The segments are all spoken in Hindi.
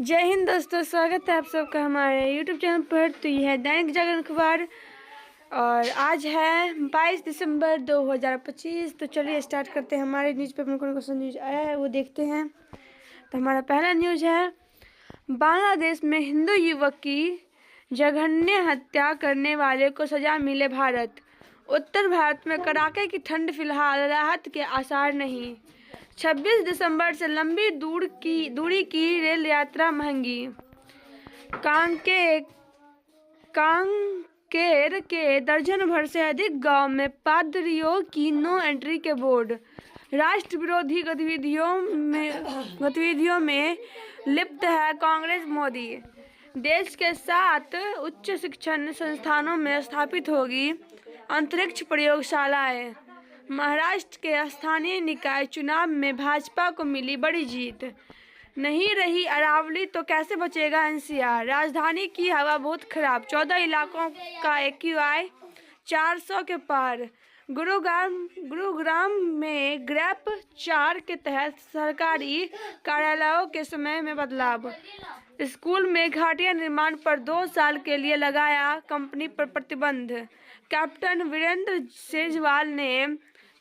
जय हिंद दोस्तों, स्वागत है आप सबका हमारे YouTube चैनल पर। तो यह है दैनिक जागरण अखबार और आज है 22 दिसंबर 2025। तो चलिए स्टार्ट करते हैं। हमारे न्यूज़पेपर में कौन सा न्यूज़ आया है वो देखते हैं। तो हमारा पहला न्यूज़ है, बांग्लादेश में हिंदू युवक की जघन्य हत्या करने वाले को सजा मिले। भारत, उत्तर भारत में कड़ाके की ठंड, फिलहाल राहत के आसार नहीं। 26 दिसंबर से लंबी दूरी की रेल यात्रा महंगी। कांकेर के दर्जन भर से अधिक गांव में पादरियों की नो एंट्री के बोर्ड। राष्ट्र विरोधी गतिविधियों में लिप्त है कांग्रेस। मोदी, देश के 7 उच्च शिक्षण संस्थानों में स्थापित होगी अंतरिक्ष प्रयोगशालाएं। महाराष्ट्र के स्थानीय निकाय चुनाव में भाजपा को मिली बड़ी जीत। नहीं रही अरावली तो कैसे बचेगा एनसीआर। राजधानी की हवा बहुत खराब, 14 इलाकों का AQI 400 के पार। गुरुग्राम में ग्रैप 4 के तहत सरकारी कार्यालयों के समय में बदलाव। स्कूल में घाटिया निर्माण पर 2 साल के लिए लगाया कंपनी पर प्रतिबंध। कैप्टन वीरेंद्र सेजवाल ने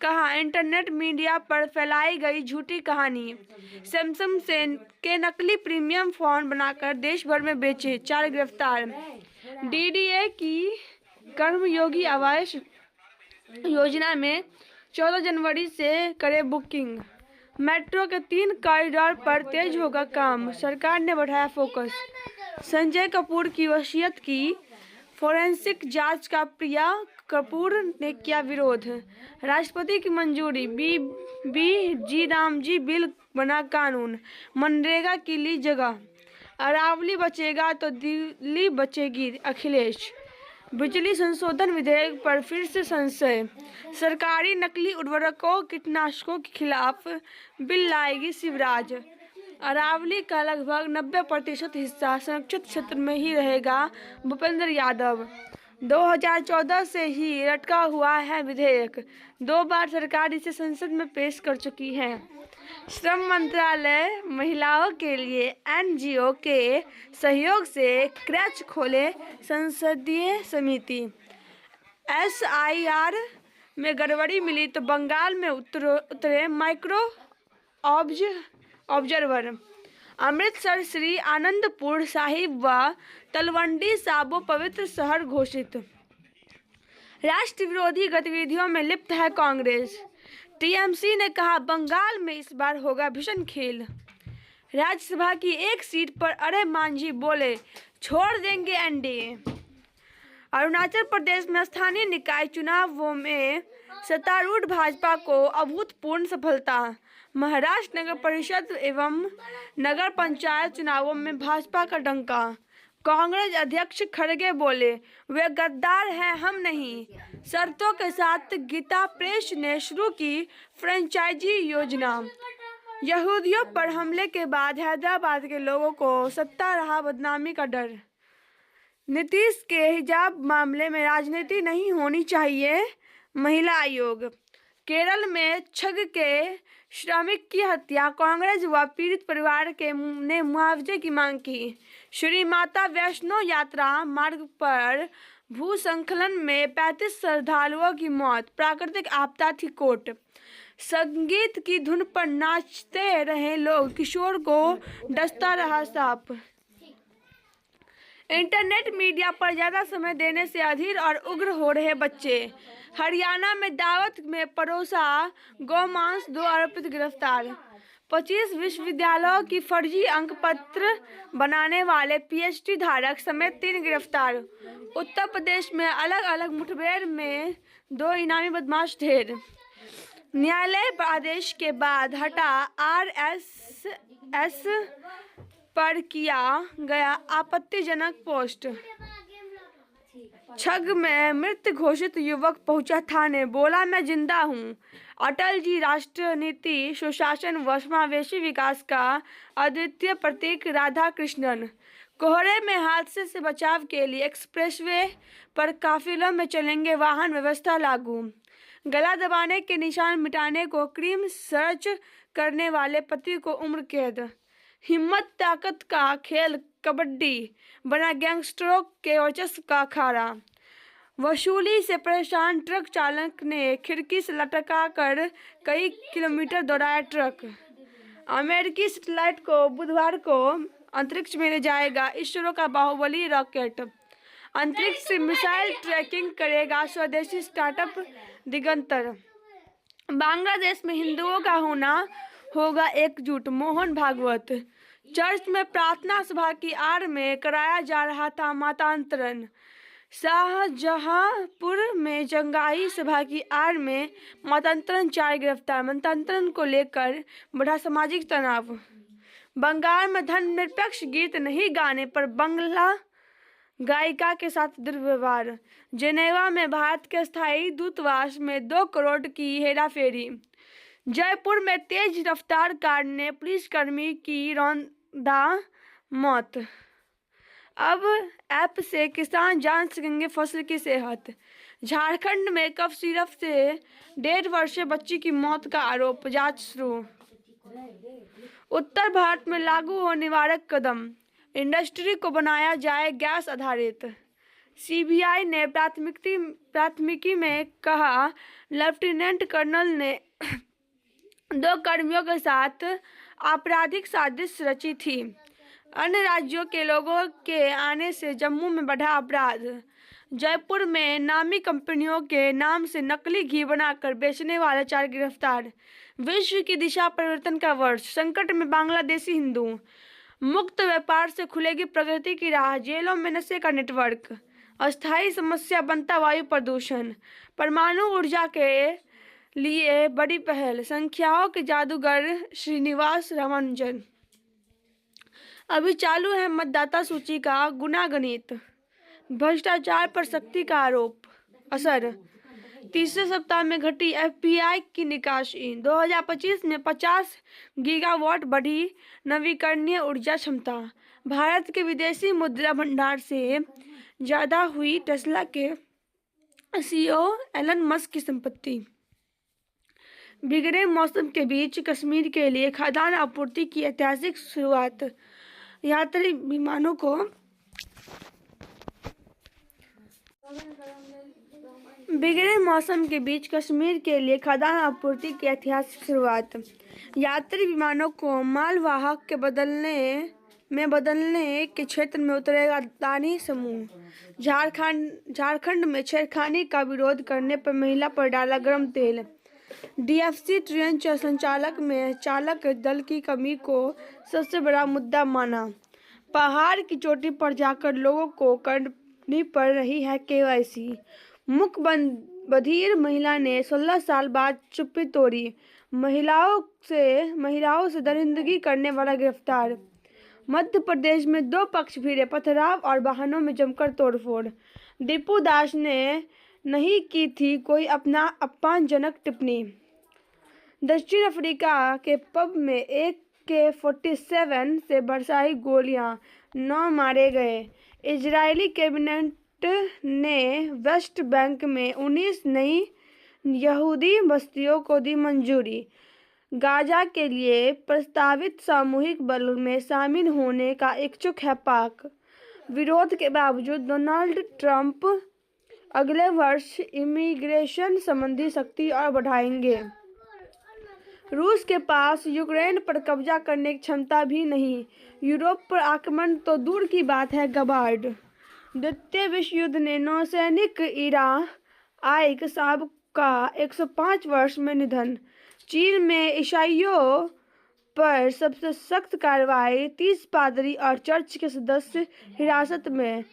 कहा, इंटरनेट मीडिया पर फैलाई गई झूठी कहानी। सैमसंग के नकली प्रीमियम फोन बनाकर देश भर में बेचे, 4 गिरफ्तार। DDA की कर्मयोगी आवास योजना में 14 जनवरी से करे बुकिंग। मेट्रो के 3 कॉरिडोर पर तेज होगा काम, सरकार ने बढ़ाया फोकस। संजय कपूर की वसीयत की फोरेंसिक जांच का प्रिया कपूर ने किया विरोध। राष्ट्रपति की मंजूरी, BG रामजी बिल बना कानून। मनरेगा की ली जगह। अरावली बचेगा तो दिल्ली बचेगी, अखिलेश। बिजली संशोधन विधेयक पर फिर से संशय। सरकारी नकली उर्वरकों कीटनाशकों के खिलाफ बिल लाएगी शिवराज। अरावली का लगभग 90% हिस्सा संरक्षित क्षेत्र में ही रहेगा, भूपेंद्र यादव। 2014 से ही लटका हुआ है विधेयक, 2 बार सरकार इसे संसद में पेश कर चुकी है। श्रम मंत्रालय महिलाओं के लिए NGO के सहयोग से क्रैच खोले संसदीय समिति। SIR में गड़बड़ी मिली तो बंगाल में उतरे माइक्रो ऑब्जर्वर। अमृतसर, श्री आनंदपुर साहिब व तलवंडी साबो पवित्र शहर घोषित। राष्ट्र विरोधी गतिविधियों में लिप्त है कांग्रेस। TMC ने कहा, बंगाल में इस बार होगा भीषण खेल। राज्यसभा की 1 सीट पर अरे मांझी बोले, छोड़ देंगे NDA। अरुणाचल प्रदेश में स्थानीय निकाय चुनावों में सत्तारूढ़ भाजपा को अभूतपूर्व सफलता। महाराष्ट्र नगर परिषद एवं नगर पंचायत चुनावों में भाजपा का डंका। कांग्रेस अध्यक्ष खड़गे बोले, वे गद्दार हैं, हम नहीं। शर्तों के साथ गीता प्रेस ने शुरू की फ्रेंचाइजी योजना। यहूदियों पर हमले के बाद हैदराबाद के लोगों को सता रहा बदनामी का डर। नीतीश के हिजाब मामले में राजनीति नहीं होनी चाहिए, महिला आयोग। केरल में छग के श्रमिक की हत्या, कांग्रेस व पीड़ित परिवार ने मुआवजे की मांग की। श्री माता वैष्णो यात्रा मार्ग पर भूस्खलन में 35 श्रद्धालुओं की मौत, प्राकृतिक आपदा थी कोट। संगीत की धुन पर नाचते रहे लोग, किशोर को डसता रहा सांप। इंटरनेट मीडिया पर ज्यादा समय देने से अधीर और उग्र हो रहे बच्चे। हरियाणा में दावत में परोसा गौमांस, 2 आरोपित गिरफ्तार। 25 विश्वविद्यालयों की फर्जी अंक पत्र बनाने वाले PhD धारक समेत 3 गिरफ्तार। उत्तर प्रदेश में अलग अलग मुठभेड़ में 2 इनामी बदमाश ढेर। न्यायालय आदेश के बाद हटा RSS पर किया गया आपत्तिजनक पोस्ट। छग में मृत घोषित युवक पहुंचा थाने, बोला मैं जिंदा हूं। अटल जी राष्ट्र नीति, सुशासन व समावेशी विकास का अद्वितीय प्रतीक। राधा कृष्णन। कोहरे में हादसे से बचाव के लिए एक्सप्रेसवे पर काफिलों में चलेंगे वाहन, व्यवस्था लागू। गला दबाने के निशान मिटाने को क्रीम सर्च करने वाले पति को उम्र कैद। हिम्मत ताकत का खेल कबड्डी बना गैंगस्टरों के वर्चस्व का अखाड़ा। वसूली से परेशान ट्रक चालक ने खिड़की से लटका कर कई किलोमीटर दौड़ाया ट्रक। अमेरिकी सैटेलाइट को बुधवार को अंतरिक्ष में ले जाएगा इसरो का बाहुबली रॉकेट। अंतरिक्ष से मिसाइल ट्रैकिंग करेगा स्वदेशी स्टार्टअप दिगंतर। बांग्लादेश में हिंदुओं का होना होगा एकजुट, मोहन भागवत। चर्च में प्रार्थना सभा की आड़ में कराया जा रहा था मतांतरण। शाहजहांपुर में जंगाई सभा की आड़ में मतांतरण, 4 गिरफ्तार। मतांतरण को लेकर बढ़ा सामाजिक तनाव। बंगाल में धर्मनिरपेक्ष गीत नहीं गाने पर बांग्ला गायिका के साथ दुर्व्यवहार। जेनेवा में भारत के स्थायी दूतावास में 2 करोड़ की हेराफेरी। जयपुर में तेज रफ्तार कार ने पुलिसकर्मी की रौंदा मौत। अब ऐप से किसान जान सकेंगे फसल की सेहत। झारखंड में कफ सिरप से 1.5 वर्षीय बच्ची की मौत का आरोप, जांच शुरू। उत्तर भारत में लागू हो निवारक कदम, इंडस्ट्री को बनाया जाए गैस आधारित। सीबीआई ने प्राथमिकी में कहा लेफ्टिनेंट कर्नल ने 2 कर्मियों के साथ आपराधिक साजिश रची थी। अन्य राज्यों के लोगों के आने से जम्मू में बढ़ा अपराध। जयपुर में नामी कंपनियों के नाम से नकली घी बनाकर बेचने वाले 4 गिरफ्तार। विश्व की दिशा परिवर्तन का वर्ष, संकट में बांग्लादेशी हिंदू। मुक्त व्यापार से खुलेगी प्रगति की राह, जेलों में नशे का नेटवर्क। अस्थायी समस्या बनता वायु प्रदूषण। परमाणु ऊर्जा के लिए बड़ी पहल, संख्याओं के जादूगर श्रीनिवास रामानुजन। अभी चालू है मतदाता सूची का गुनागणित। भ्रष्टाचार पर सख्ती का आरोप, असर। तीसरे सप्ताह में घटी एफपीआई की निकासी। 2025 में 50 गीगावाट बढ़ी नवीकरणीय ऊर्जा क्षमता। भारत के विदेशी मुद्रा भंडार से ज्यादा हुई टेस्ला के सीईओ एलन मस्क की संपत्ति। बिगड़े मौसम के बीच कश्मीर के लिए खाद्यान्न आपूर्ति की ऐतिहासिक शुरुआत। यात्री विमानों को बिगड़े मौसम के बीच कश्मीर के लिए खाद्यान्न आपूर्ति की ऐतिहासिक शुरुआत। यात्री विमानों को मालवाहक के बदलने के क्षेत्र में उतरेगा अदानी समूह। झारखंड में छेड़खानी का विरोध करने पर महिला पर डाला गर्म तेल। डीएफसी ट्रेन संचालक में चालक दल की कमी को सबसे बड़ा मुद्दा माना। पहाड़ की चोटी पर जाकर लोगों को करनी पड़ रही है केवाईसी। मुख बधिर महिला ने 16 साल बाद चुप्पी तोड़ी। महिलाओं से दरिंदगी करने वाला गिरफ्तार। मध्य प्रदेश में 2 पक्ष भिड़े, पथराव और वाहनों में जमकर तोड़फोड़। दीपू दास ने नहीं की थी कोई अपमानजनक टिप्पणी। दक्षिण अफ्रीका के पब में AK-47 से बरसाई गोलियां, 9 मारे गए। इजरायली कैबिनेट ने वेस्ट बैंक में 19 नई यहूदी बस्तियों को दी मंजूरी। गाजा के लिए प्रस्तावित सामूहिक बल में शामिल होने का इच्छुक है पाक। विरोध के बावजूद डोनाल्ड ट्रंप अगले वर्ष इमिग्रेशन संबंधी सख्ती और बढ़ाएंगे। रूस के पास यूक्रेन पर कब्जा करने की क्षमता भी नहीं। यूरोप पर आक्रमण तो दूर की बात है, गबार्ड। द्वितीय विश्व युद्ध ने नौसैनिक इरा आइक साहब का 105 वर्ष में निधन। चीन में ईसाइयों पर सबसे सख्त कार्रवाई, 30 पादरी और चर्च के सदस्य हिरासत में।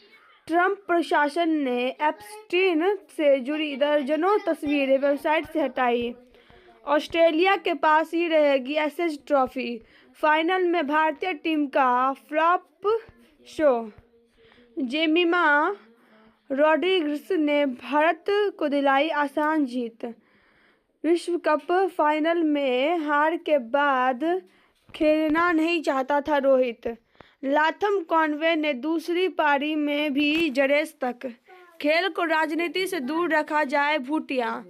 ट्रंप प्रशासन ने एप्स्टीन से जुड़ी दर्जनों तस्वीरें वेबसाइट से हटाई। ऑस्ट्रेलिया के पास ही रहेगी एशेज ट्रॉफी। फाइनल में भारतीय टीम का फ्लॉप शो। जेमिमा रॉड्रिग्स ने भारत को दिलाई आसान जीत। विश्व कप फाइनल में हार के बाद खेलना नहीं चाहता था रोहित। लाथम कॉनवे ने दूसरी पारी में भी जड़ेस तक। खेल को राजनीति से दूर रखा जाए, भूटिया।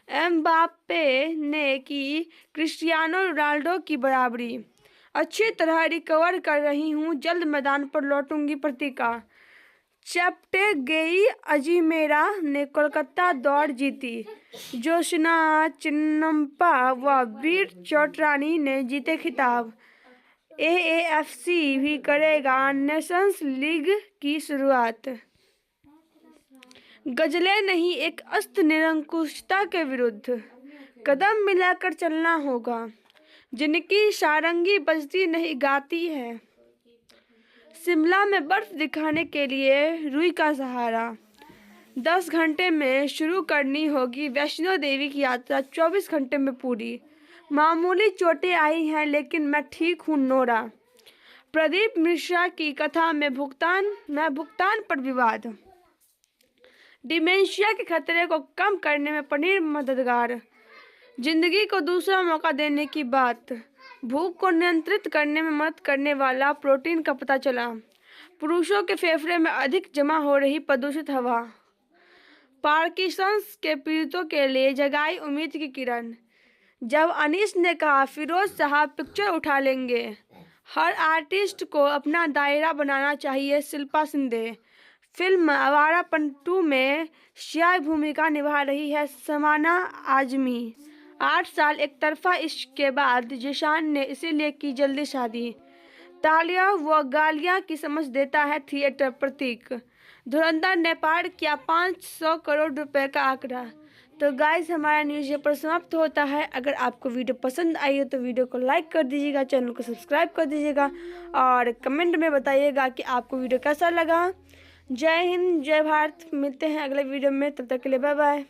एम्बाप्पे ने की क्रिस्टियानो रोनाल्डो की बराबरी। अच्छी तरह रिकवर कर रही हूँ, जल्द मैदान पर लौटूंगी। प्रतिका। चेप्टेगेई अजीमेरा ने कोलकाता दौड़ जीती। जोशना चिन्नप्पा व वीर चोटरानी ने जीते खिताब। एएफसी भी करेगा नेशंस लीग की शुरुआत। गजलें नहीं, एक अस्त निरंकुशता के विरुद्ध कदम मिलाकर चलना होगा। जिनकी सारंगी बजती नहीं गाती है। शिमला में बर्फ दिखाने के लिए रुई का सहारा। 10 घंटे में शुरू करनी होगी वैष्णो देवी की यात्रा, 24 घंटे में पूरी। मामूली चोटें आई हैं लेकिन मैं ठीक हूँ। नोरा। प्रदीप मिश्रा की कथा में भुगतान पर विवाद। डिमेंशिया के खतरे को कम करने में पनीर मददगार। जिंदगी को दूसरा मौका देने की बात। भूख को नियंत्रित करने में मदद करने वाला प्रोटीन का पता चला। पुरुषों के फेफड़े में अधिक जमा हो रही प्रदूषित हवा। पार्किंसंस के पीड़ितों के लिए जगाई उम्मीद की किरण। जब अनीस ने कहा फिरोज साहब पिक्चर उठा लेंगे। हर आर्टिस्ट को अपना दायरा बनाना चाहिए। शिल्पा शिंदे। फिल्म आवारापन 2 में श्याय भूमिका निभा रही है समाना आजमी। 8 साल एक तरफा इश्क के बाद जिशान ने इसीलिए की जल्दी शादी। तालियां व गालियां की समझ देता है थिएटर। प्रतीक। धुरंधर ने पार किया 500 करोड़ रुपए का आंकड़ा। तो गाइस, हमारा न्यूज़ यहाँ पर समाप्त होता है। अगर आपको वीडियो पसंद आई हो तो वीडियो को लाइक कर दीजिएगा, चैनल को सब्सक्राइब कर दीजिएगा और कमेंट में बताइएगा कि आपको वीडियो कैसा लगा। जय हिंद, जय भारत। मिलते हैं अगले वीडियो में, तब तक के लिए बाय बाय।